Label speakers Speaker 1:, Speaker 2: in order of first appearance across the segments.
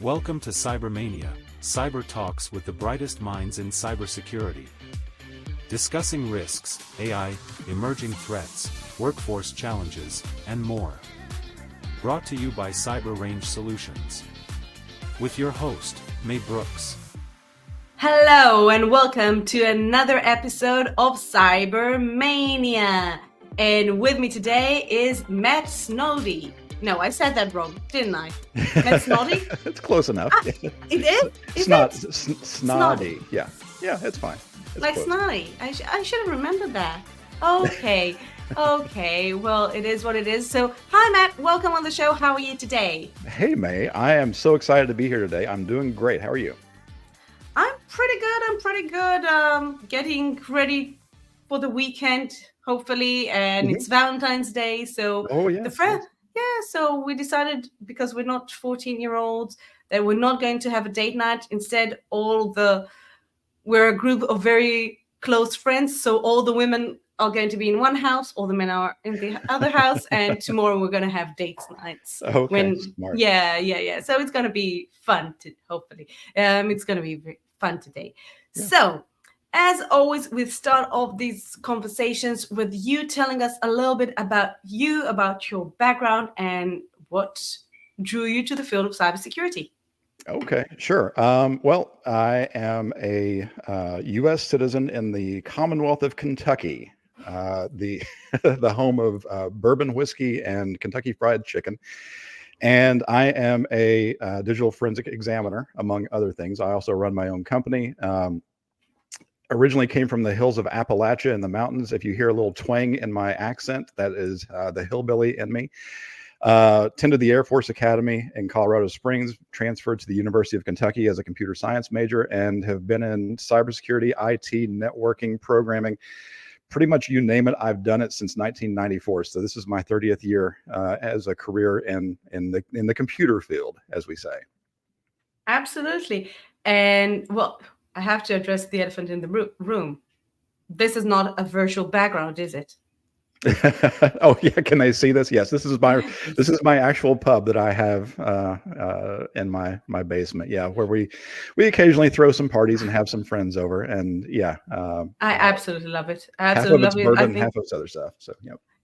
Speaker 1: Welcome to CyberMAYnia, cyber talks with the brightest minds in cybersecurity. Discussing risks, AI, emerging threats, workforce challenges, and more. Brought to you by Cyber Range Solutions. With your host, May Brooks.
Speaker 2: Hello and welcome to another episode of CyberMAYnia. And with me today is Matt Snoddy. No, I said that wrong, didn't I? Matt Snoddy?
Speaker 3: It's close enough.
Speaker 2: It is?
Speaker 3: Snoddy. Yeah, it's fine. It's
Speaker 2: like
Speaker 3: close.
Speaker 2: Snoddy. I should have remembered that. Okay. Okay, well, it is what it is. So, hi, Matt. Welcome on the show. How are you today?
Speaker 3: Hey, May. I am so excited to be here today. I'm doing great. How are you?
Speaker 2: I'm pretty good. Getting ready for the weekend, hopefully, and it's Valentine's Day. So, so we decided, because we're not 14-year-olds, that we're not going to have a date night. Instead, we're a group of very close friends. So all the women are going to be in one house, all the men are in the other house, and tomorrow we're going to have date nights.
Speaker 3: Okay, smart.
Speaker 2: Yeah. So it's going to be fun, hopefully. It's going to be fun today. Yeah. So, as always, we start off these conversations with you telling us a little bit about you, about your background, and what drew you to the field of cybersecurity.
Speaker 3: Okay, sure. Well, I am a U.S. citizen in the Commonwealth of Kentucky, the home of bourbon whiskey and Kentucky Fried Chicken. And I am a digital forensic examiner, among other things. I also run my own company. Originally came from the hills of Appalachia in the mountains. If you hear a little twang in my accent, that is the hillbilly in me. Attended the Air Force Academy in Colorado Springs, transferred to the University of Kentucky as a computer science major, and have been in cybersecurity, IT, networking, programming, pretty much you name it. I've done it since 1994. So this is my 30th year as a career in the computer field, as we say.
Speaker 2: Absolutely. And well, I have to address the elephant in the room. This is not a virtual background, is it?
Speaker 3: Oh yeah, can they see this? Yes, this is my actual pub that I have in my basement. Yeah, where we occasionally throw some parties and have some friends over, and
Speaker 2: I absolutely love it.
Speaker 3: Half of it's bourbon, half of it's other stuff. So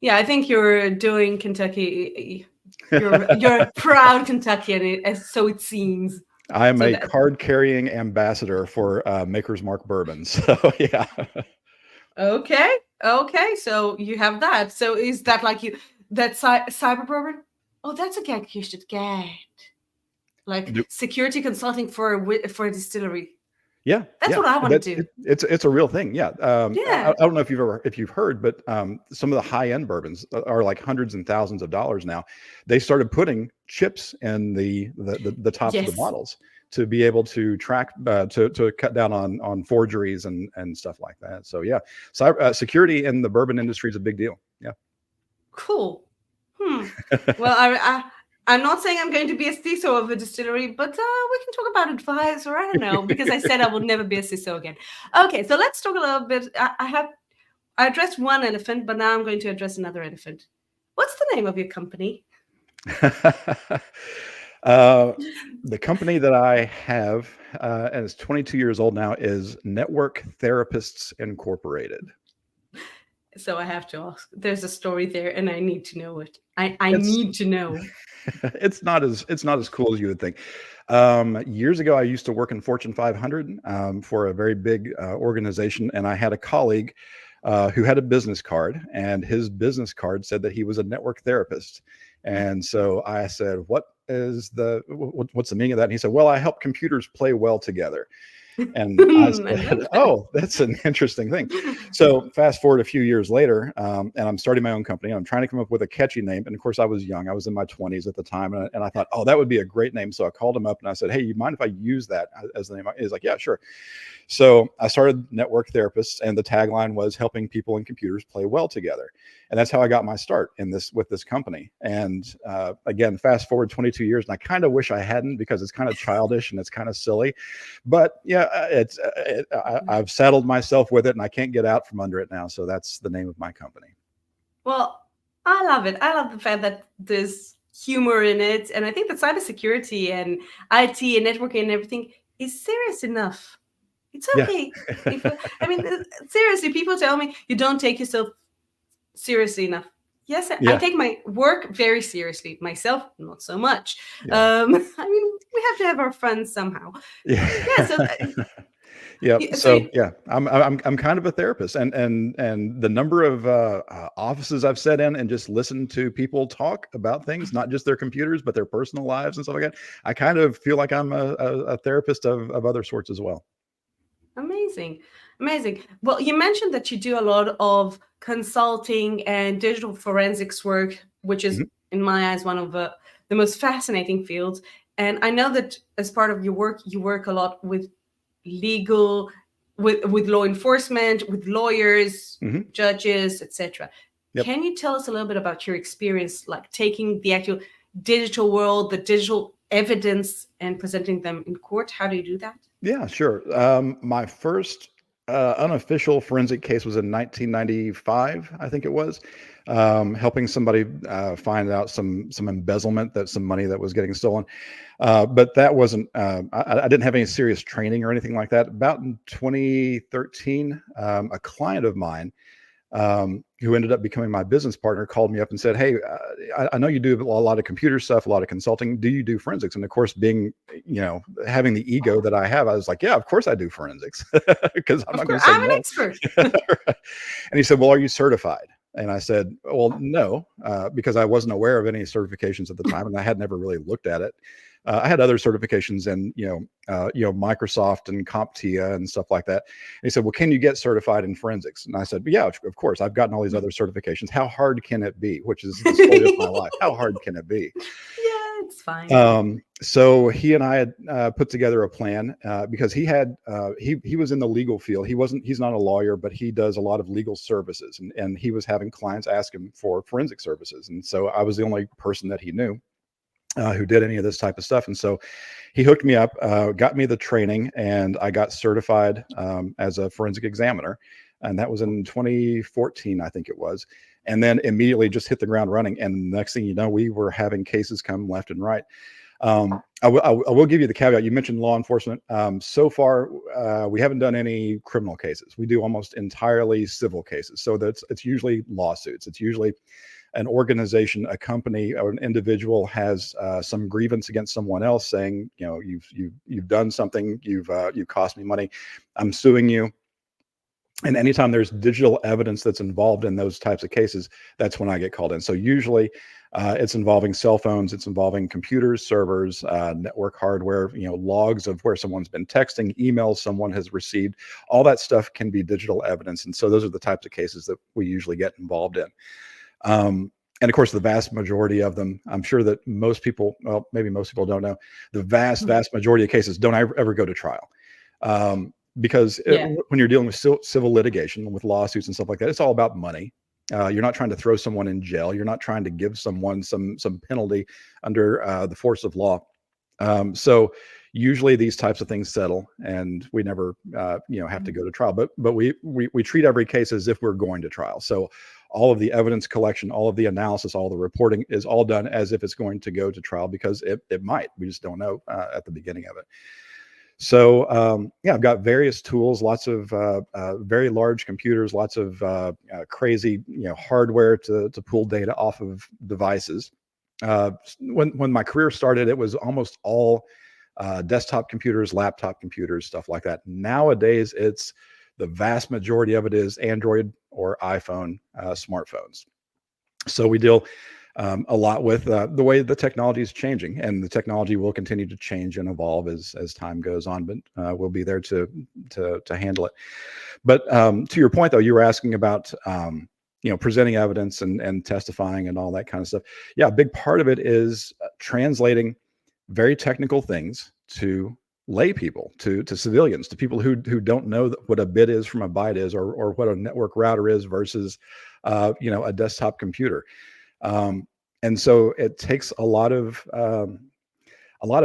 Speaker 2: yeah, I think you're doing Kentucky. You're a proud Kentuckian, so it seems.
Speaker 3: I'm a card-carrying ambassador for Maker's Mark bourbon. So yeah.
Speaker 2: Okay, so you have that. So is that like that cyber bourbon? Oh, that's a gag you should get. Like security consulting for a distillery.
Speaker 3: Yeah,
Speaker 2: that's what I want to do.
Speaker 3: It's a real thing. Yeah. I don't know if you've heard, but some of the high-end bourbons are like hundreds and thousands of dollars now. They started putting chips in the tops of the bottles to be able to track to cut down on forgeries and stuff like that. So yeah, security in the bourbon industry is a big deal. Yeah.
Speaker 2: Cool. Well, I'm not saying I'm going to be a CISO of a distillery, but we can talk about advice, or I don't know, because I said I will never be a CISO again. Okay, so let's talk a little bit. I addressed one elephant, but now I'm going to address another elephant. What's the name of your company?
Speaker 3: The company that I have, and is 22 years old now, is Network Therapists Incorporated.
Speaker 2: So I have to ask. There's a story there, and I need to know it. I need to know.
Speaker 3: It's not as cool as you would think. Years ago, I used to work in Fortune 500 for a very big organization, and I had a colleague who had a business card, and his business card said that he was a network therapist. And so I said, what's the meaning of that? And he said, well, I help computers play well together. And I said, oh, that's an interesting thing. So fast forward a few years later, and I'm starting my own company. I'm trying to come up with a catchy name. And of course, I was young. I was in my 20s at the time. And I thought, oh, that would be a great name. So I called him up and I said, hey, you mind if I use that as the name? He's like, yeah, sure. So I started Network Therapists, and the tagline was helping people and computers play well together. And that's how I got my start with this company. And again, fast forward 22 years, and I kind of wish I hadn't, because it's kind of childish and it's kind of silly. But yeah, I've saddled myself with it, and I can't get out from under it now. So that's the name of my company.
Speaker 2: Well, I love it. I love the fact that this humor in it. And I think that cybersecurity and IT and networking and everything is serious enough. It's okay. Seriously, people tell me you don't take yourself seriously enough. Yes, I take my work very seriously. Myself, not so much. Yeah. We have to have our fun somehow.
Speaker 3: I'm kind of a therapist, and the number of offices I've sat in and just listened to people talk about things, not just their computers, but their personal lives and stuff like that. I kind of feel like I'm a therapist of other sorts as well.
Speaker 2: Amazing. Well, you mentioned that you do a lot of consulting and digital forensics work, which is, in my eyes, one of the most fascinating fields. And I know that as part of your work, you work a lot with legal, with law enforcement, with lawyers, judges, etc. Yep. Can you tell us a little bit about your experience, like taking the actual digital world, the digital evidence, and presenting them in court? How do you do that?
Speaker 3: Yeah, sure. My first unofficial forensic case was in 1995, I think it was, helping somebody find out some embezzlement, that some money that was getting stolen. But that wasn't, I didn't have any serious training or anything like that. About in 2013, a client of mine, who ended up becoming my business partner, called me up and said, "Hey, I know you do a lot of computer stuff, a lot of consulting. Do you do forensics?" And of course, being, having the ego that I have, I was like, "Yeah, of course I do forensics," because I'm not going to say
Speaker 2: I'm
Speaker 3: no.
Speaker 2: an expert.
Speaker 3: And he said, "Well, are you certified?" And I said, "Well, no," because I wasn't aware of any certifications at the time, and I had never really looked at it. I had other certifications in, Microsoft and CompTIA and stuff like that. And he said, "Well, can you get certified in forensics?" And I said, "Yeah, of course. I've gotten all these other certifications. How hard can it be?" Which is the story of my life. How hard can it be?
Speaker 2: Yeah, it's fine.
Speaker 3: So he and I had put together a plan because he had he was in the legal field. He's not a lawyer, but he does a lot of legal services, and he was having clients ask him for forensic services. And so I was the only person that he knew who did any of this type of stuff. And so he hooked me up, got me the training, and I got certified as a forensic examiner. And that was in 2014, I think it was. And then immediately just hit the ground running. And the next thing you know, we were having cases come left and right. I will give you the caveat. You mentioned law enforcement. So far, we haven't done any criminal cases. We do almost entirely civil cases. So it's usually lawsuits. It's usually an organization, a company, or an individual has some grievance against someone else, saying, you've done something, you've cost me money, I'm suing you. And anytime there's digital evidence that's involved in those types of cases, that's when I get called in. So usually it's involving cell phones, it's involving computers, servers, network hardware, logs of where someone's been texting, emails someone has received. All that stuff can be digital evidence. And so those are the types of cases that we usually get involved in. And of course, the vast majority of them, I'm sure that most people, well, maybe most people don't know, the vast majority of cases don't ever go to trial. Because when you're dealing with civil litigation, with lawsuits and stuff like that, it's all about money. You're not trying to throw someone in jail. You're not trying to give someone some penalty under the force of law. So usually these types of things settle, and we never, have to go to trial. But we treat every case as if we're going to trial. So all of the evidence collection, all of the analysis, all the reporting is all done as if it's going to go to trial, because it might. We just don't know at the beginning of it. So I've got various tools, lots of very large computers, lots of crazy hardware to pull data off of devices. When my career started, it was almost all desktop computers, laptop computers, stuff like that. Nowadays, it's the vast majority of it is Android or iPhone smartphones. So we deal a lot with the way the technology is changing, and the technology will continue to change and evolve as time goes on, but we'll be there to handle it. But to your point, though, you were asking about presenting evidence and testifying and all that kind of stuff. Yeah, a big part of it is translating very technical things to lay people, to civilians, to people who don't know what a bit is from a byte is, or what a network router is versus a desktop computer. And so it takes a lot of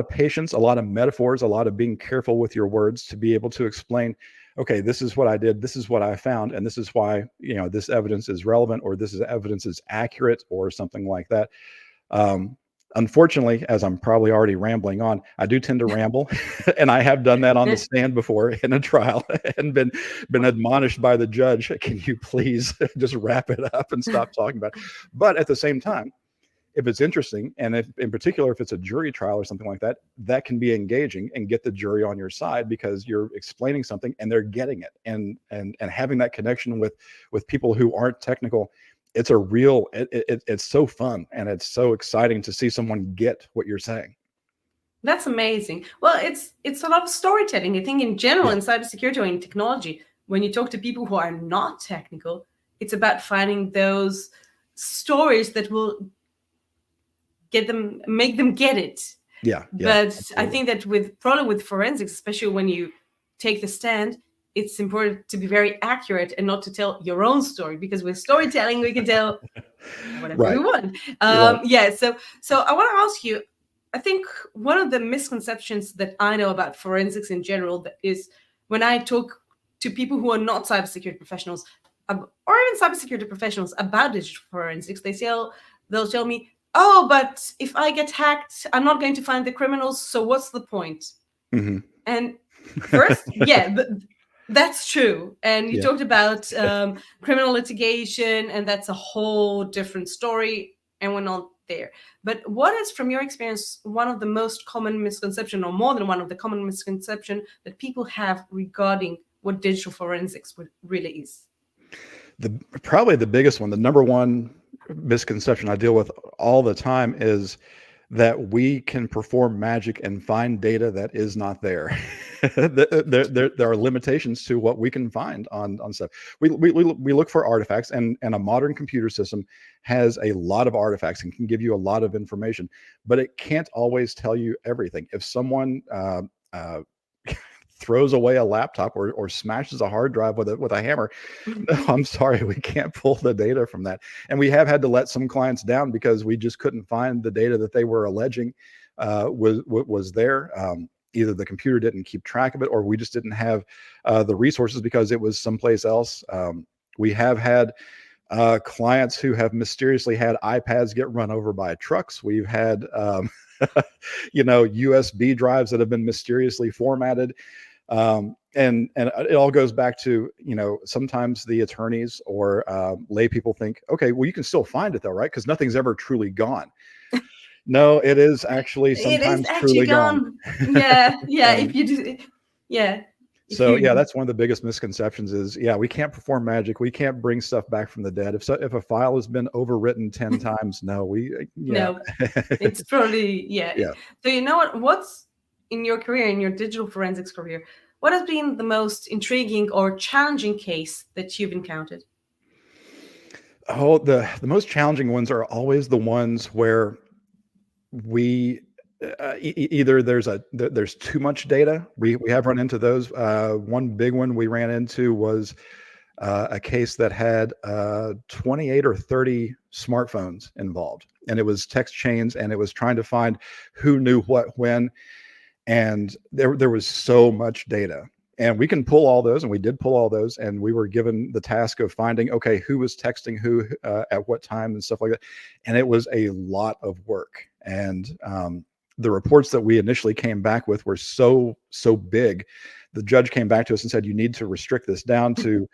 Speaker 3: patience, a lot of metaphors, a lot of being careful with your words to be able to explain, okay, this is what I did, this is what I found, and this is why this evidence is relevant, or this evidence is accurate, or something like that. Unfortunately, as I'm probably already rambling on, I do tend to ramble, and I have done that on the stand before in a trial and been admonished by the judge, can you please just wrap it up and stop talking about it? But at the same time, if it's interesting, and if in particular, if it's a jury trial or something like that, that can be engaging and get the jury on your side because you're explaining something and they're getting it. And having that connection with people who aren't technical, it's a real, it's so fun and it's so exciting to see someone get what you're saying.
Speaker 2: That's amazing. Well, it's a lot of storytelling. I think in general in cybersecurity or in technology, when you talk to people who are not technical, it's about finding those stories that will make them get it.
Speaker 3: Yeah.
Speaker 2: But
Speaker 3: Absolutely.
Speaker 2: I think that probably with forensics, especially when you take the stand, it's important to be very accurate and not to tell your own story, because with storytelling we can tell whatever we want. Yeah. So I want to ask you, I think one of the misconceptions that I know about forensics in general is when I talk to people who are not cybersecurity professionals or even cybersecurity professionals about digital forensics, they'll tell me, oh, but if I get hacked, I'm not going to find the criminals. So what's the point?
Speaker 3: Mm-hmm.
Speaker 2: And first, that's true. And you talked about criminal litigation, and that's a whole different story. And we're not there. But what is, from your experience, one of the most common misconception, or more than one of the common misconception that people have regarding what digital forensics really is?
Speaker 3: Probably the biggest one, the number one misconception I deal with all the time is that we can perform magic and find data that is not there. there are limitations to what we can find on stuff. We look for artifacts, and a modern computer system has a lot of artifacts and can give you a lot of information, but it can't always tell you everything. If someone throws away a laptop or smashes a hard drive with a hammer, no, I'm sorry, we can't pull the data from that. And we have had to let some clients down because we just couldn't find the data that they were alleging was there. Either the computer didn't keep track of it, or we just didn't have the resources because it was someplace else. We have had clients who have mysteriously had iPads get run over by trucks. We've had USB drives that have been mysteriously formatted. And it all goes back to, sometimes the attorneys or lay people think, okay, well, you can still find it though, right? Because nothing's ever truly gone. No, it is actually sometimes truly gone.
Speaker 2: Yeah. If you do, yeah.
Speaker 3: So that's one of the biggest misconceptions is, we can't perform magic. We can't bring stuff back from the dead. If a file has been overwritten 10 times, no,
Speaker 2: it's probably, So you know what's in your career, in your digital forensics career, what has been the most intriguing or challenging case that you've encountered?
Speaker 3: Oh, the most challenging ones are always the ones where we either there's too much data. We have run into those. One big one we ran into was a case that had 28 or 30 smartphones involved, and it was text chains, and it was trying to find who knew what when, and there was so much data. And we can pull all those, and we did pull all those, and we were given the task of finding, okay, who was texting who at what time and stuff like that. And it was a lot of work. And the reports that we initially came back with were so big. The judge came back to us and said, you need to restrict this down to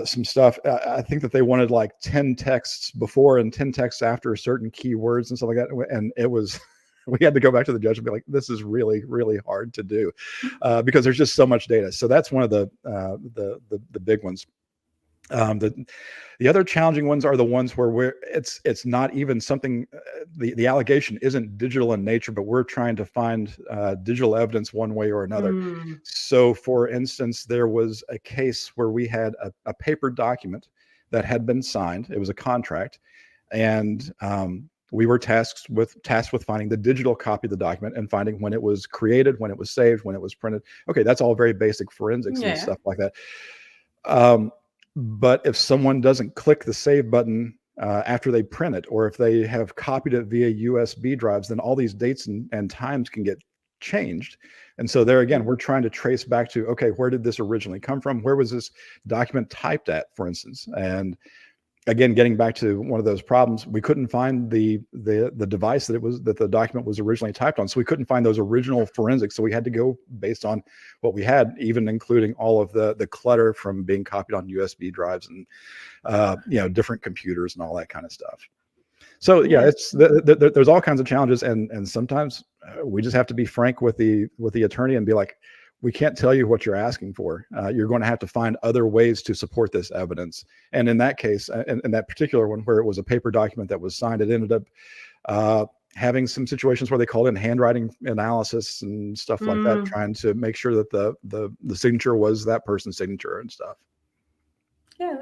Speaker 3: some stuff. I think that they wanted like 10 texts before and 10 texts after certain keywords and stuff like that. And it was... we had to go back to the judge and be like, this is really, really hard to do because there's just so much data. So that's one of the big ones. The other challenging ones are the ones where it's not even something, the allegation isn't digital in nature, but we're trying to find digital evidence one way or another. So for instance, there was a case where we had a paper document that had been signed. It was a contract, and we were tasked with finding the digital copy of the document and finding when it was created, when it was saved, when it was printed. Okay, that's all very basic forensics and stuff like that. But if someone doesn't click the save button after they print it, or if they have copied it via USB drives, then all these dates and times can get changed. And so there again, we're trying to trace back to, okay, where did this originally come from? Where was this document typed at, for instance? And again, getting back to one of those problems, we couldn't find the device that the document was originally typed on. So we couldn't find those original forensics. So we had to go based on what we had, even including all of the clutter from being copied on USB drives and different computers and all that kind of stuff. So yeah, it's there's all kinds of challenges, and sometimes we just have to be frank with the attorney and be like, we can't tell you what you're asking for. You're going to have to find other ways to support this evidence. And in that case, in that particular one where it was a paper document that was signed, it ended up having some situations where they called in handwriting analysis and stuff like that, trying to make sure that the signature was that person's signature and stuff.
Speaker 2: Yeah,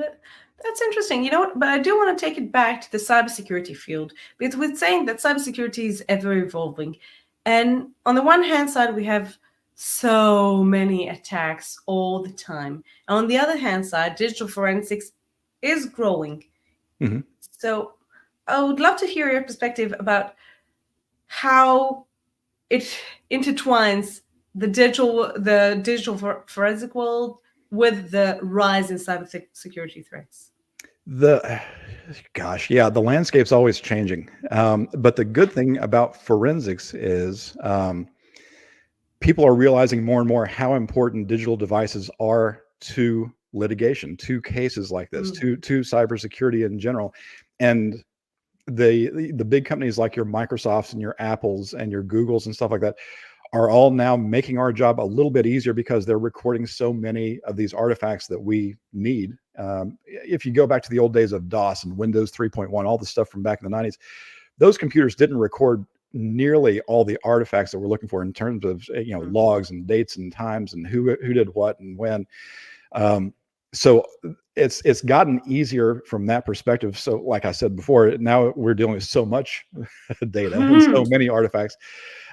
Speaker 2: that's interesting. You know what? But I do want to take it back to the cybersecurity field, because we're saying that cybersecurity is ever evolving. And on the one hand side, we have so many attacks all the time. And on the other hand side, digital forensics is growing.
Speaker 3: Mm-hmm.
Speaker 2: So I would love to hear your perspective about how it intertwines the digital forensic world with the rise in cybersecurity threats.
Speaker 3: The landscape's always changing. But the good thing about forensics is people are realizing more and more how important digital devices are to litigation, to cases like this, to cybersecurity in general. And the big companies like your Microsofts and your Apples and your Googles and stuff like that are all now making our job a little bit easier because they're recording so many of these artifacts that we need. If you go back to the old days of DOS and Windows 3.1, all the stuff from back in the 90s, those computers didn't record nearly all the artifacts that we're looking for in terms of logs and dates and times and who did what and when. So it's gotten easier from that perspective. So like I said before, now we're dealing with so much data and so many artifacts.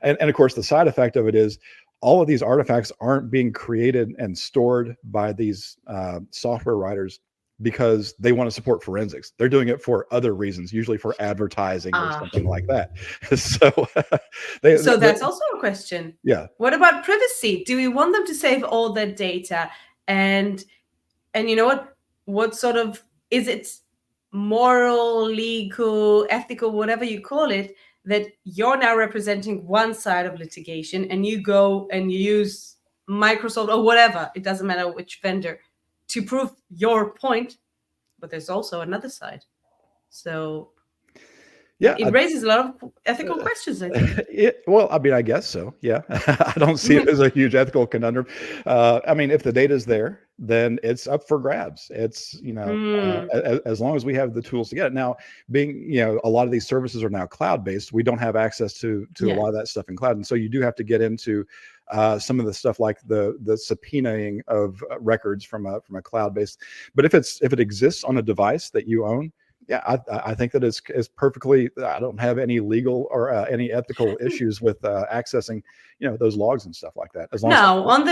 Speaker 3: And of course, the side effect of it is all of these artifacts aren't being created and stored by these software writers because they want to support forensics. They're doing it for other reasons, usually for advertising or something like that.
Speaker 2: So that's also a question.
Speaker 3: Yeah.
Speaker 2: What about privacy? Do we want them to save all that data? And you know what sort of, is it moral, legal, ethical, whatever you call it, that you're now representing one side of litigation and you go and you use Microsoft or whatever, it doesn't matter which vendor, to prove your point, but there's also another side. So yeah, it raises a lot of ethical questions, I think.
Speaker 3: Well, I mean, I guess so. Yeah. I don't see it as a huge ethical conundrum. I mean, if the data's there, then it's up for grabs. It's, as long as we have the tools to get it. Now, being, a lot of these services are now cloud-based. We don't have access to a lot of that stuff in cloud. And so you do have to get into some of the stuff like the subpoenaing of records from a cloud-based. But if it exists on a device that you own, yeah, I think that it's perfectly. I don't have any legal or any ethical issues with accessing, those logs and stuff like that. As long as
Speaker 2: on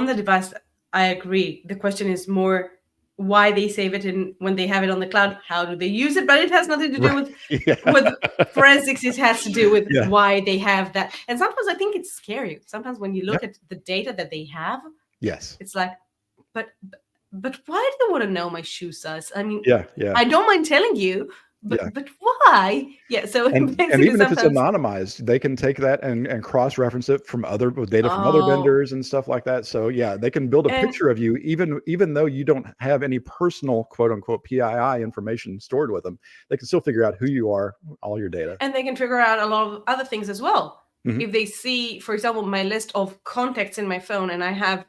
Speaker 2: the device, I agree. The question is more why they save it when they have it on the cloud. How do they use it? But it has nothing to do with forensics. It has to do with why they have that. And sometimes I think it's scary. Sometimes when you look at the data that they have,
Speaker 3: yes,
Speaker 2: it's like, but why do they want to know my shoe size? I mean,
Speaker 3: yeah.
Speaker 2: I don't mind telling you, but why? Yeah. So
Speaker 3: and even if it's anonymized, they can take that and cross-reference it from data from other vendors and stuff like that. So yeah, they can build a picture of you, even though you don't have any personal quote unquote PII information stored with them. They can still figure out who you are, all your data,
Speaker 2: and they can figure out a lot of other things as well. Mm-hmm. If they see, for example, my list of contacts in my phone, and I have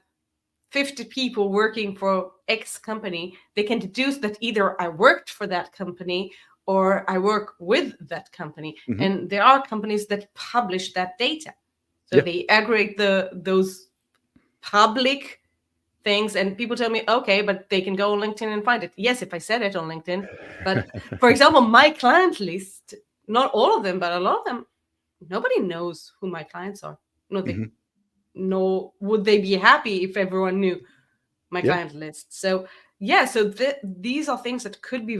Speaker 2: 50 people working for X company, they can deduce that either I worked for that company or I work with that company. Mm-hmm. And there are companies that publish that data. So they aggregate those public things, and people tell me, okay, but they can go on LinkedIn and find it. Yes, if I said it on LinkedIn. But for example, my client list, not all of them, but a lot of them, nobody knows who my clients are. No, they no, would they be happy if everyone knew my client list? So these are things that could be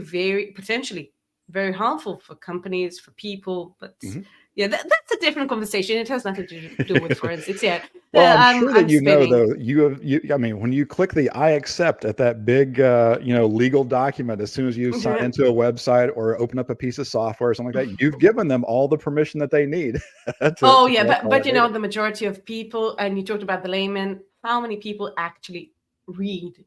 Speaker 2: potentially very harmful for companies, for people. But Yeah, that's a different conversation. It has nothing to do with forensics. Yeah.
Speaker 3: Well, I'm sure that
Speaker 2: I'm
Speaker 3: though, I mean, when you click the I accept at that big, legal document, as soon as you sign into a website or open up a piece of software or something like that, you've given them all the permission that they need.
Speaker 2: But the majority of people, and you talked about the layman, how many people actually read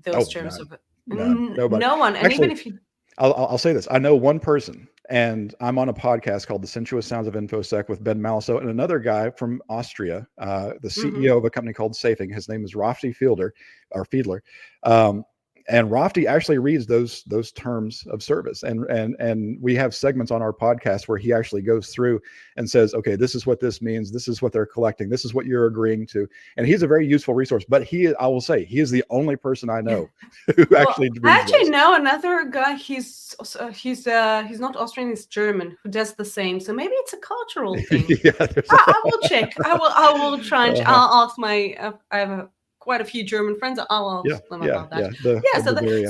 Speaker 2: those terms of it?
Speaker 3: Nobody.
Speaker 2: No one. And
Speaker 3: actually,
Speaker 2: even if you,
Speaker 3: I'll say this. I know one person, and I'm on a podcast called the Sensuous Sounds of InfoSec with Ben Maliso and another guy from Austria, the CEO of a company called Safing. His name is Rafti Fiedler. And Rafti actually reads those terms of service, and we have segments on our podcast where he actually goes through and says, okay, this is what this means, this is what they're collecting, this is what you're agreeing to, and he's a very useful resource. But I will say, he is the only person I know who actually reads
Speaker 2: I actually
Speaker 3: this.
Speaker 2: know another guy. He's not Austrian, he's German, who does the same. So maybe it's a cultural thing. I will check. I will try and I'll ask my. I have quite a few German friends. I'll ask them about that.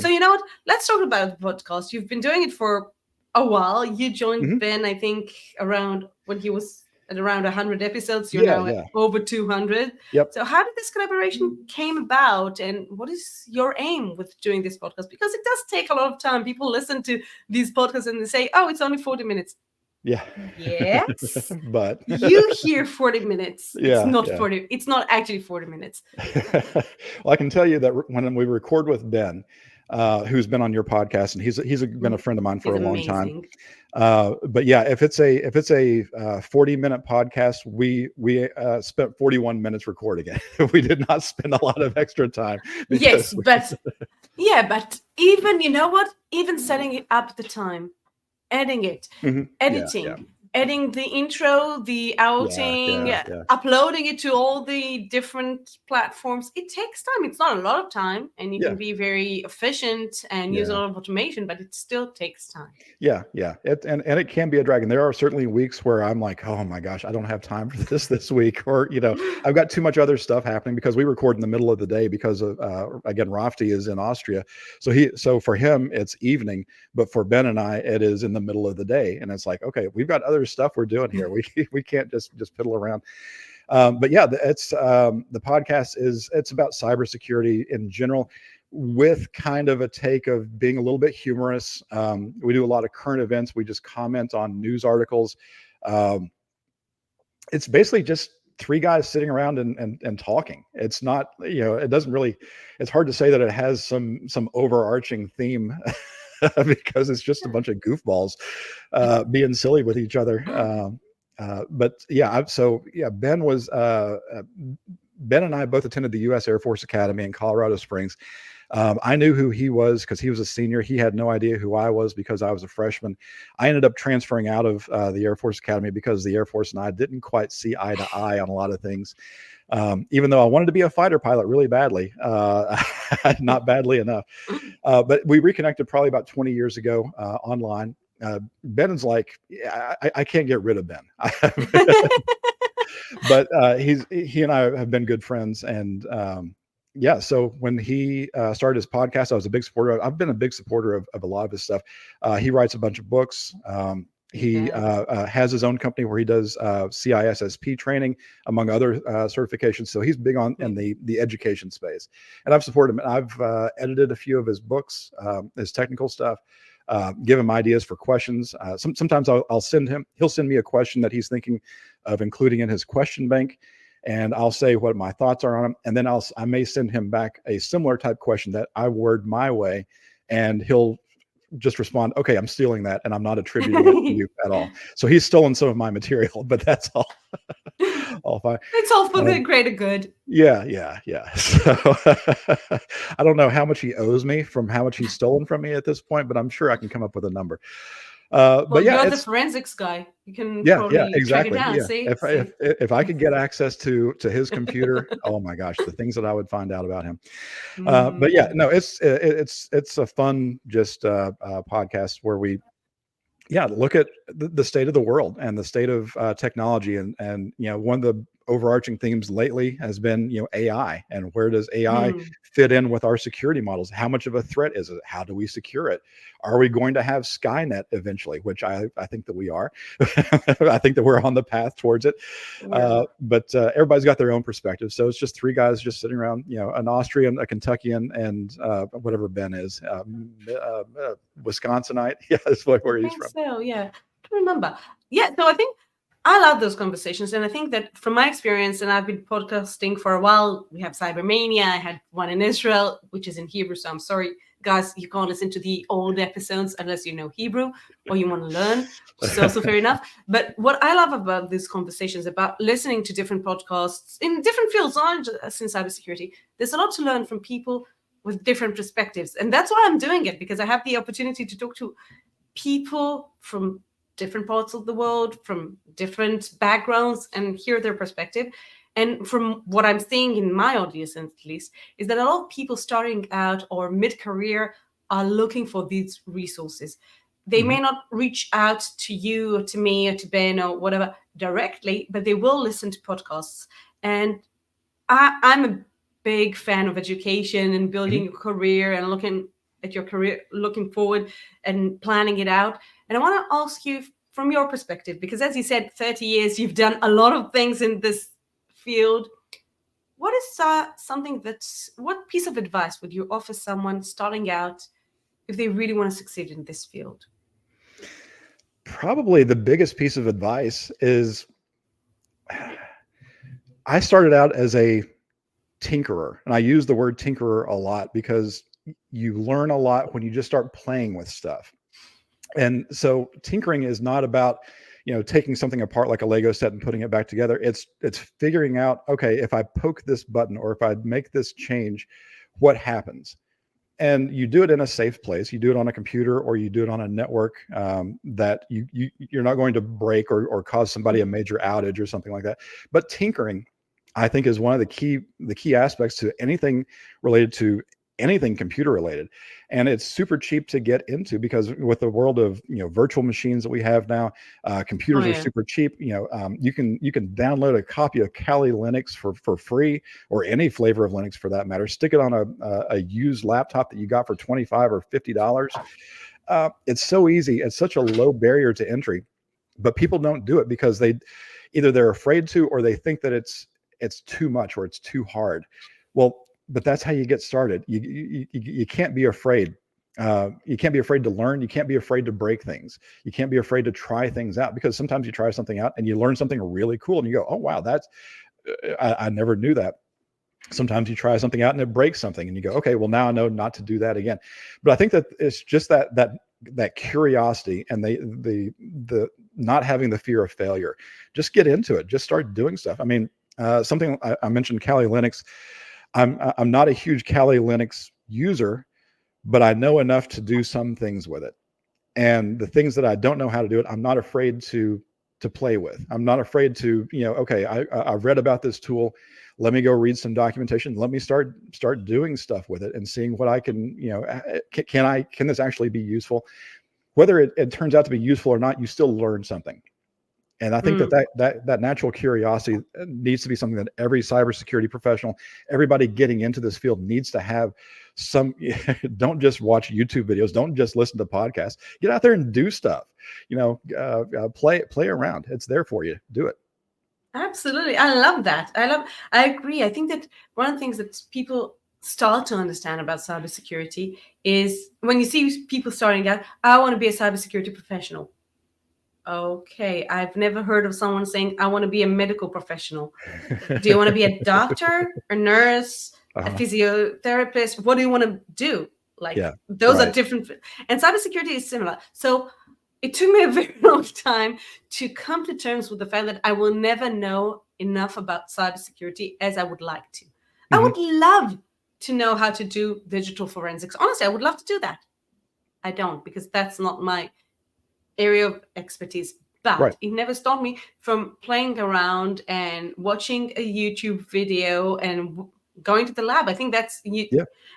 Speaker 2: So you know what? Let's talk about the podcast. You've been doing it for a while. You joined Ben, I think, around when he was at around 100 episodes. You're now at over 200.
Speaker 3: Yep.
Speaker 2: So how did this collaboration came about, and what is your aim with doing this podcast? Because it does take a lot of time. People listen to these podcasts and they say, "Oh, it's only 40 minutes."
Speaker 3: Yeah.
Speaker 2: Yes.
Speaker 3: But
Speaker 2: you hear 40 minutes.
Speaker 3: Yeah,
Speaker 2: it's not 40. It's not actually 40 minutes.
Speaker 3: Well, I can tell you that when we record with Ben, who's been on your podcast, and he's been a friend of mine for a long time. But yeah, if it's a 40-minute podcast, we spent 41 minutes recording it. We did not spend a lot of extra time.
Speaker 2: Yes, but even, you know what? Even setting it up at the time, editing, adding the intro, the outing, uploading it to all the different platforms. It takes time. It's not a lot of time, and you can be very efficient and use a lot of automation, but it still takes time.
Speaker 3: Yeah. And it can be a drag. And there are certainly weeks where I'm like, oh my gosh, I don't have time for this week. Or, I've got too much other stuff happening, because we record in the middle of the day because of, again, Rafti is in Austria. So for him, it's evening, but for Ben and I, it is in the middle of the day. And it's like, okay, we've got other stuff we're doing here. We can't just fiddle around. But yeah, it's the podcast it's about cybersecurity in general, with kind of a take of being a little bit humorous. We do a lot of current events. We just comment on news articles. It's basically just three guys sitting around and talking. It's not, it doesn't really, it's hard to say that it has some overarching theme because it's just a bunch of goofballs being silly with each other. But yeah, Ben and I both attended the U.S. Air Force Academy in Colorado Springs. I knew who he was because he was a senior. He had no idea who I was because I was a freshman. I ended up transferring out of the Air Force Academy because the Air Force and I didn't quite see eye to eye on a lot of things. Even though I wanted to be a fighter pilot really badly, not badly enough. But we reconnected probably about 20 years ago online. Ben's like, I can't get rid of Ben. But he and I have been good friends. And so when he started his podcast, I was a big supporter. I've been a big supporter of a lot of his stuff. He writes a bunch of books. He has his own company where he does CISSP training, among other certifications. So he's big on in the education space, and I've supported him. I've edited a few of his books, his technical stuff, give him ideas for questions. Sometimes he'll send me a question that he's thinking of including in his question bank, and I'll say what my thoughts are on him, and then I may send him back a similar type question that I word my way, and he'll just respond, okay, I'm stealing that, and I'm not attributing it to you at all. So he's stolen some of my material, but that's all. All fine.
Speaker 2: It's all for the greater good.
Speaker 3: Yeah. So I don't know how much he owes me from how much he's stolen from me at this point, but I'm sure I can come up with a number. But yeah,
Speaker 2: you're the forensics guy. You can probably
Speaker 3: exactly.
Speaker 2: track it down.
Speaker 3: Yeah. If I could get access to his computer, oh my gosh, the things that I would find out about him. But yeah, no, it's a fun podcast where we look at the state of the world and the state of technology, and one of the overarching themes lately has been, AI, and where does AI fit in with our security models? How much of a threat is it? How do we secure it? Are we going to have Skynet eventually? Which I think that we are. I think that we're on the path towards it. But everybody's got their own perspective. So it's just three guys just sitting around, an Austrian, a Kentuckian, and whatever Ben is, Wisconsinite. Yeah, that's where he's from.
Speaker 2: So yeah, I don't remember. Yeah, so I think I love those conversations, and I think that from my experience, and I've been podcasting for a while. We have CyberMAYnia. I had one in Israel, which is in Hebrew. So I'm sorry, guys, you can't listen to the old episodes unless you know Hebrew or you want to learn, which is also fair enough. But what I love about these conversations, about listening to different podcasts in different fields, not just in cybersecurity, there's a lot to learn from people with different perspectives. And that's why I'm doing it, because I have the opportunity to talk to people from different parts of the world, from different backgrounds, and hear their perspective. And from what I'm seeing in my audience, at least, is that a lot of people starting out or mid-career are looking for these resources. They may not reach out to you or to me or to Ben or whatever directly, but they will listen to podcasts. And I'm a big fan of education and building a career and looking at your career, looking forward and planning it out. And I want to ask you from your perspective, because as you said, 30 years, you've done a lot of things in this field. What is what piece of advice would you offer someone starting out if they really want to succeed in this field?
Speaker 3: Probably the biggest piece of advice is, I started out as a tinkerer, and I use the word tinkerer a lot because you learn a lot when you just start playing with stuff. And so tinkering is not about, taking something apart like a Lego set and putting it back together. It's figuring out, okay, if I poke this button or if I make this change, what happens? And you do it in a safe place. You do it on a computer, or you do it on a network that you're not going to break or cause somebody a major outage or something like that. But tinkering, I think, is one of the key aspects to anything related to anything computer related. And it's super cheap to get into, because with the world of virtual machines that we have now, computers are super cheap. You can download a copy of Kali Linux for free, or any flavor of Linux for that matter. Stick it on a used laptop that you got for $25 or $50. It's so easy. It's such a low barrier to entry, but people don't do it because they're afraid to, or they think that it's too much or it's too hard. Well, but that's how you get started. You can't be afraid. You can't be afraid to learn. You can't be afraid to break things. You can't be afraid to try things out, because sometimes you try something out and you learn something really cool and you go, oh, wow, I never knew that. Sometimes you try something out and it breaks something and you go, okay, well, now I know not to do that again. But I think that it's just that curiosity and the not having the fear of failure. Just get into it. Just start doing stuff. I mean, something I mentioned, Kali Linux. I'm not a huge Kali Linux user, but I know enough to do some things with it. And the things that I don't know how to do it, I'm not afraid to play with. I'm not afraid to, okay, I've read about this tool. Let me go read some documentation. Let me start doing stuff with it and seeing what I can, can this actually be useful? Whether it turns out to be useful or not, you still learn something. And I think that natural curiosity needs to be something that every cybersecurity professional, everybody getting into this field, needs to have. Don't just watch YouTube videos. Don't just listen to podcasts. Get out there and do stuff. Play around. It's there for you. Do it.
Speaker 2: Absolutely. I love that. I agree. I think that one of the things that people start to understand about cybersecurity is when you see people starting out, I want to be a cybersecurity professional. Okay, I've never heard of someone saying, I want to be a medical professional. Do you want to be a doctor, a nurse, a physiotherapist? What do you want to do? Those are different. And cybersecurity is similar. So it took me a very long time to come to terms with the fact that I will never know enough about cybersecurity as I would like to. I would love to know how to do digital forensics. Honestly, I would love to do that. I don't, because that's not my area of expertise, but it never stopped me from playing around and watching a YouTube video and going to the lab. I think that's you,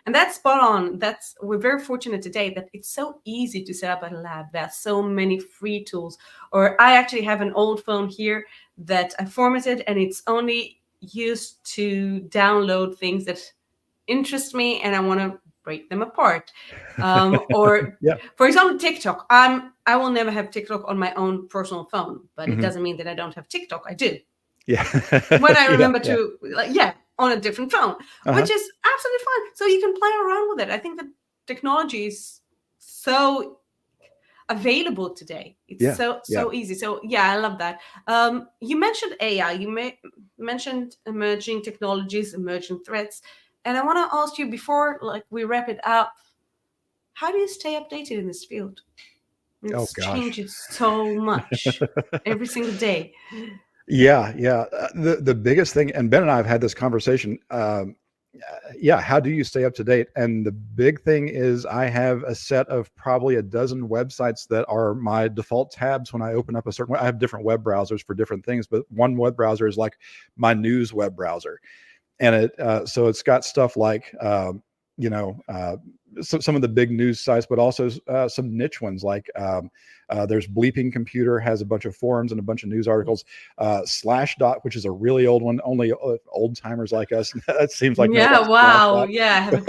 Speaker 2: and that's spot on. We're very fortunate today that it's so easy to set up a lab. There's so many free tools. Or I actually have an old phone here that I formatted, and it's only used to download things that interest me, and I want to break them apart. Or for example, TikTok. I will never have TikTok on my own personal phone, but it doesn't mean that I don't have TikTok. I do.
Speaker 3: Yeah.
Speaker 2: When I remember to, on a different phone, which is absolutely fine. So you can play around with it. I think that technology is so available today. It's so easy. So I love that. You mentioned AI. You mentioned emerging technologies, emerging threats, and I want to ask you before, we wrap it up. How do you stay updated in this field? It's changing so much every single day.
Speaker 3: Yeah. The biggest thing, and Ben and I have had this conversation. How do you stay up to date? And the big thing is I have a set of probably a dozen websites that are my default tabs when I open up a certain. I have different web browsers for different things, but one web browser is like my news web browser, and so it's got stuff like some of the big news sites, but also some niche ones like there's Bleeping Computer has a bunch of forums and a bunch of news articles. Slashdot, which is a really old one, only old timers like us. That seems like
Speaker 2: wow, yeah. I haven't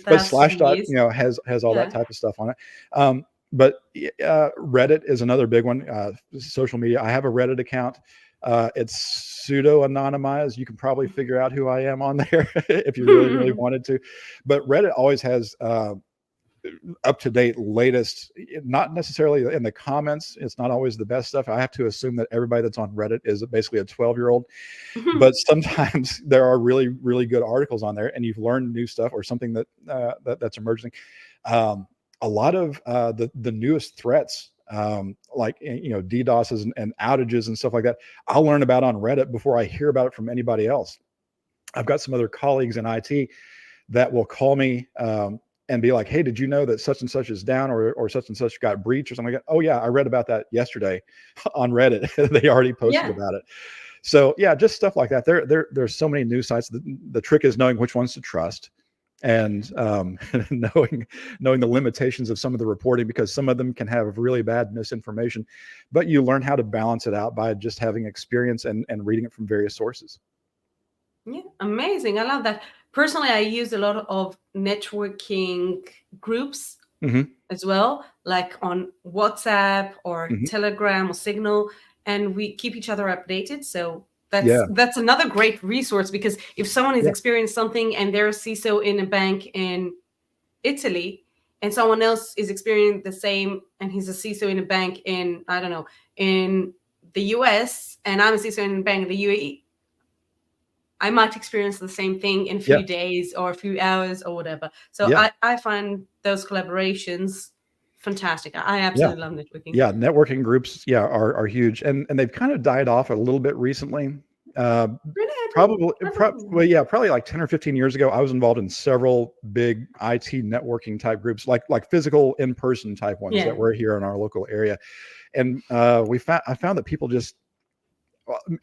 Speaker 3: but Slashdot, has all that type of stuff on it. But Reddit is another big one. Social media. I have a Reddit account. It's pseudo anonymized. You can probably figure out who I am on there if you really wanted to. But Reddit always has up-to-date latest, not necessarily in the comments. It's not always the best stuff. I have to assume that everybody that's on Reddit is basically a 12-year-old. But sometimes there are really, really good articles on there, and you've learned new stuff or something that's emerging. A lot of the newest threats, like DDoSes and outages and stuff like that, I'll learn about on Reddit before I hear about it from anybody else. I've got some other colleagues in IT that will call me and be like, hey, did you know that such and such is down or such and such got breached or something like that? Oh yeah, I read about that yesterday on Reddit. They already posted about it. So just stuff like that. There's so many news sites. The trick is knowing which ones to trust, and knowing the limitations of some of the reporting, because some of them can have really bad misinformation, but you learn how to balance it out by just having experience and reading it from various sources.
Speaker 2: Yeah, amazing. I love that. Personally, I use a lot of networking groups as well, like on WhatsApp or Telegram or Signal, and we keep each other updated. So that's another great resource, because if someone has experienced something and they're a CISO in a bank in Italy, and someone else is experiencing the same and he's a CISO in a bank in, I don't know, in the US, and I'm a CISO in a bank in the UAE, I might experience the same thing in a few days or a few hours or whatever. So I find those collaborations fantastic. I absolutely love networking.
Speaker 3: Yeah, networking groups, are huge, and they've kind of died off a little bit recently. Probably like 10 or 15 years ago, I was involved in several big IT networking type groups, like physical in-person type ones that were here in our local area. And I found that people just,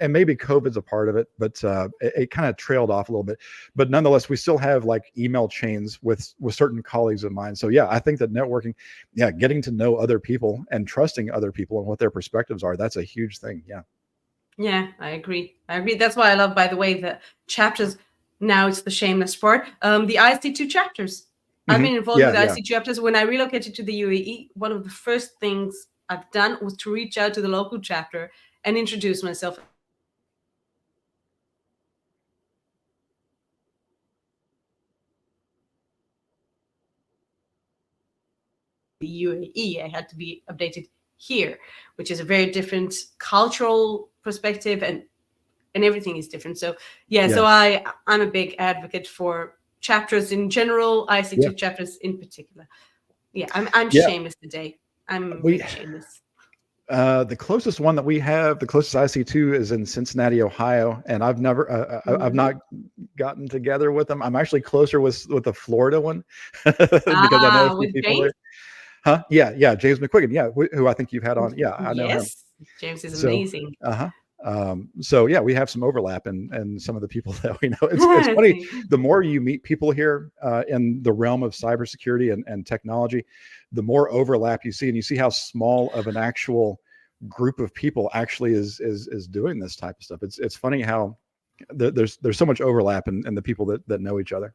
Speaker 3: and maybe COVID's a part of it, but it kind of trailed off a little bit. But nonetheless, we still have like email chains with certain colleagues of mine. So I think that networking, getting to know other people and trusting other people and what their perspectives are, that's a huge thing.
Speaker 2: Yeah, I agree. That's why I love, by the way, the chapters. Now it's the shameless part. The IC2 chapters. I've been involved with IC2 chapters. When I relocated to the UAE, one of the first things I've done was to reach out to the local chapter and introduce myself. The UAE, I had to be updated here, which is a very different cultural perspective, and everything is different. So so I'm a big advocate for chapters in general, IC2 chapters in particular. I'm shameless today. I'm really shameless.
Speaker 3: The closest one that we have, the closest IC2 is in Cincinnati, Ohio, and I've not gotten together with them. I'm actually closer with the Florida one because I know a few people
Speaker 2: James?
Speaker 3: there. James McQuiggan, who I think you've had on. I know him.
Speaker 2: James is amazing.
Speaker 3: So yeah, we have some overlap in some of the people that we know. It's funny. The more you meet people here in the realm of cybersecurity and technology, the more overlap you see, and you see how small of an actual group of people actually is doing this type of stuff. It's funny how there's so much overlap in the people that know each other.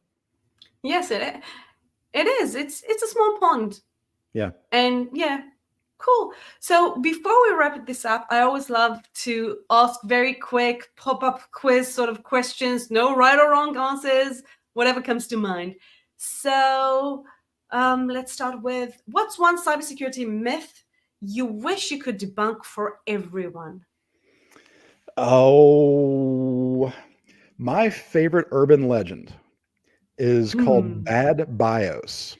Speaker 2: Yes, it is. It's a small pond.
Speaker 3: Yeah.
Speaker 2: And yeah. Cool. So before we wrap this up, I always love to ask very quick pop-up quiz sort of questions, no right or wrong answers, whatever comes to mind. So let's start with, what's one cybersecurity myth you wish you could debunk for everyone?
Speaker 3: Oh, my favorite urban legend is called Bad BIOS.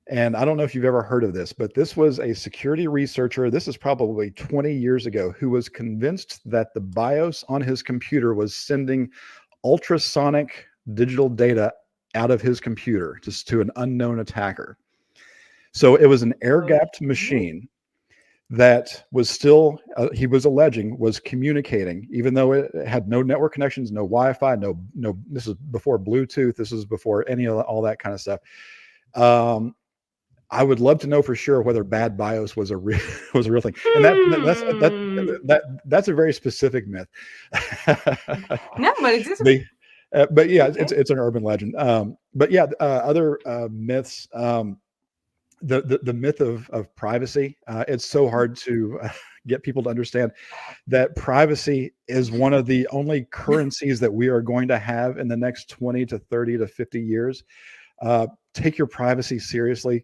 Speaker 3: And I don't know if you've ever heard of this, but this was a security researcher, this is probably 20 years ago, who was convinced that the BIOS on his computer was sending ultrasonic digital data out of his computer just to an unknown attacker. So it was an air-gapped machine that was still, he was alleging, was communicating, even though it had no network connections, no Wi-Fi, no, this is before Bluetooth, this is before any of all that kind of stuff. I would love to know for sure whether Bad BIOS was a real thing, and that's a very specific myth.
Speaker 2: No, but it's
Speaker 3: but yeah, it's an urban legend. But yeah, other myths. The myth of privacy. It's so hard to get people to understand that privacy is one of the only currencies that we are going to have in the next 20 to 30 to 50 years. Take your privacy seriously.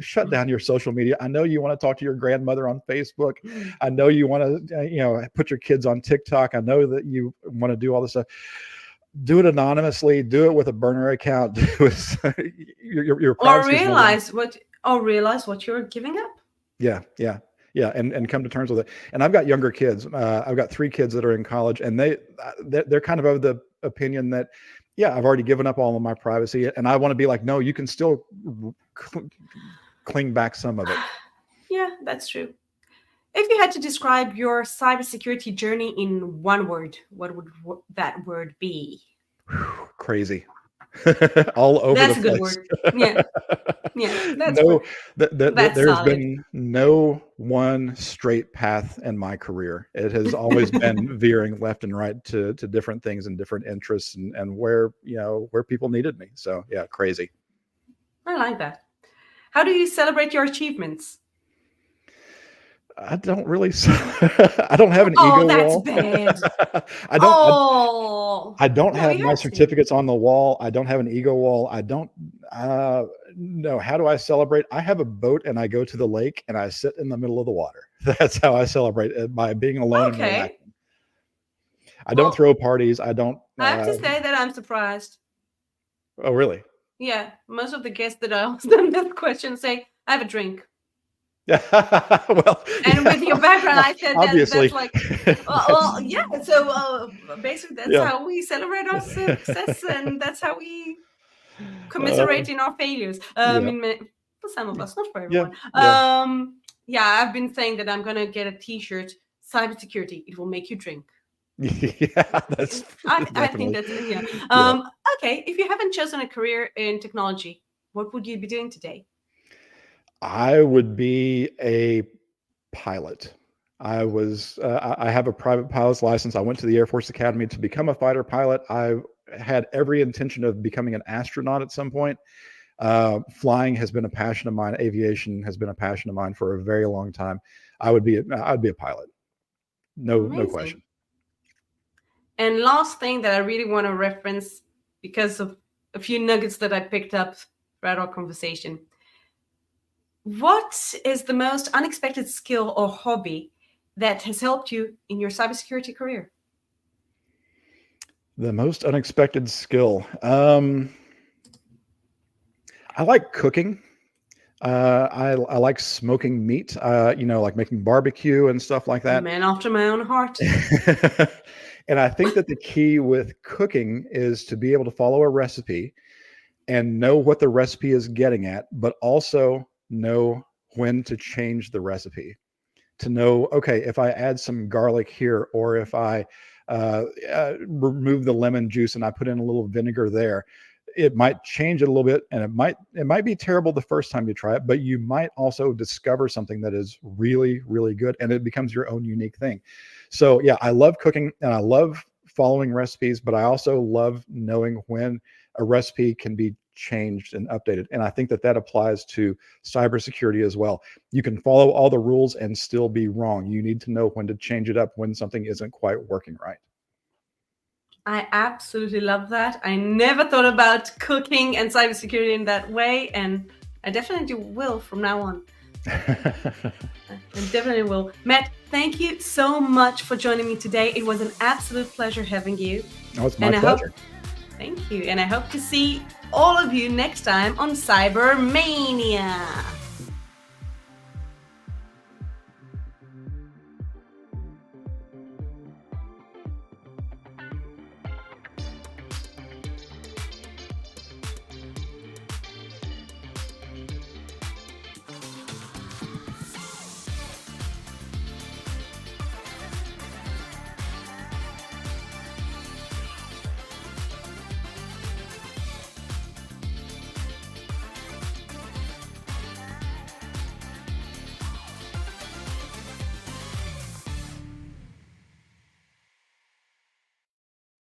Speaker 3: Shut down your social media. I know you want to talk to your grandmother on Facebook. I know you want to, put your kids on TikTok. I know that you want to do all this stuff. Do it anonymously. Do it with a burner account. Your privacy
Speaker 2: realize what you're giving up.
Speaker 3: Yeah, and come to terms with it. And I've got younger kids. I've got 3 kids that are in college, and they're kind of the opinion that, yeah, I've already given up all of my privacy, and I want to be like, no, you can still cling back some of it.
Speaker 2: Yeah, that's true. If you had to describe your cybersecurity journey in one word, what would that word be?
Speaker 3: Crazy. All over
Speaker 2: that's
Speaker 3: the place.
Speaker 2: That's a good word. Yeah.
Speaker 3: There's been no one straight path in my career. It has always been veering left and right to different things and different interests and where people needed me. So yeah, crazy.
Speaker 2: I like that. How do you celebrate your achievements?
Speaker 3: I don't really. I don't have an ego wall.
Speaker 2: Bad.
Speaker 3: I don't have my certificates on the wall. I don't have an ego wall. I don't. No. How do I celebrate? I have a boat and I go to the lake and I sit in the middle of the water. That's how I celebrate, by being alone and relaxing. I don't throw parties. I don't.
Speaker 2: I have to say that I'm surprised.
Speaker 3: Oh, really?
Speaker 2: Yeah. Most of the guests that I asked them that question say, I have a drink.
Speaker 3: Well,
Speaker 2: and with your background, I said
Speaker 3: obviously.
Speaker 2: That's like, well, yeah. So basically, that's how we celebrate our success, and that's how we commiserate in our failures. For some of us, not for everyone. I've been saying that I'm gonna get a T-shirt. Cybersecurity, it will make you drink.
Speaker 3: Yeah, that's.
Speaker 2: I think that's Okay, if you haven't chosen a career in technology, what would you be doing today?
Speaker 3: I would be a pilot. I have a private pilot's license. I went to the Air Force Academy to become a fighter pilot. I had every intention of becoming an astronaut at some point. Flying has been a passion of mine. Aviation has been a passion of mine for a very long time. I'd be a pilot. No question.
Speaker 2: And last thing that I really want to reference, because of a few nuggets that I picked up throughout our conversation. What is the most unexpected skill or hobby that has helped you in your cybersecurity career?
Speaker 3: The most unexpected skill. I like cooking. I like smoking meat, like making barbecue and stuff like that.
Speaker 2: Man after my own heart.
Speaker 3: And I think that the key with cooking is to be able to follow a recipe and know what the recipe is getting at, but also know when to change the recipe to know, okay, if I add some garlic here, or if I remove the lemon juice and I put in a little vinegar there, it might change it a little bit, and it might be terrible the first time you try it, but you might also discover something that is really, really good, and it becomes your own unique thing. So yeah, I love cooking and I love following recipes, but I also love knowing when a recipe can be changed and updated. And I think that applies to cybersecurity as well. You can follow all the rules and still be wrong. You need to know when to change it up when something isn't quite working right.
Speaker 2: I absolutely love that. I never thought about cooking and cybersecurity in that way, and I definitely will from now on. I definitely will. Matt, thank you so much for joining me today. It was an absolute pleasure having you.
Speaker 3: Oh, it's my pleasure.
Speaker 2: Thank you. And I hope to see all of you next time on CyberMAYnia.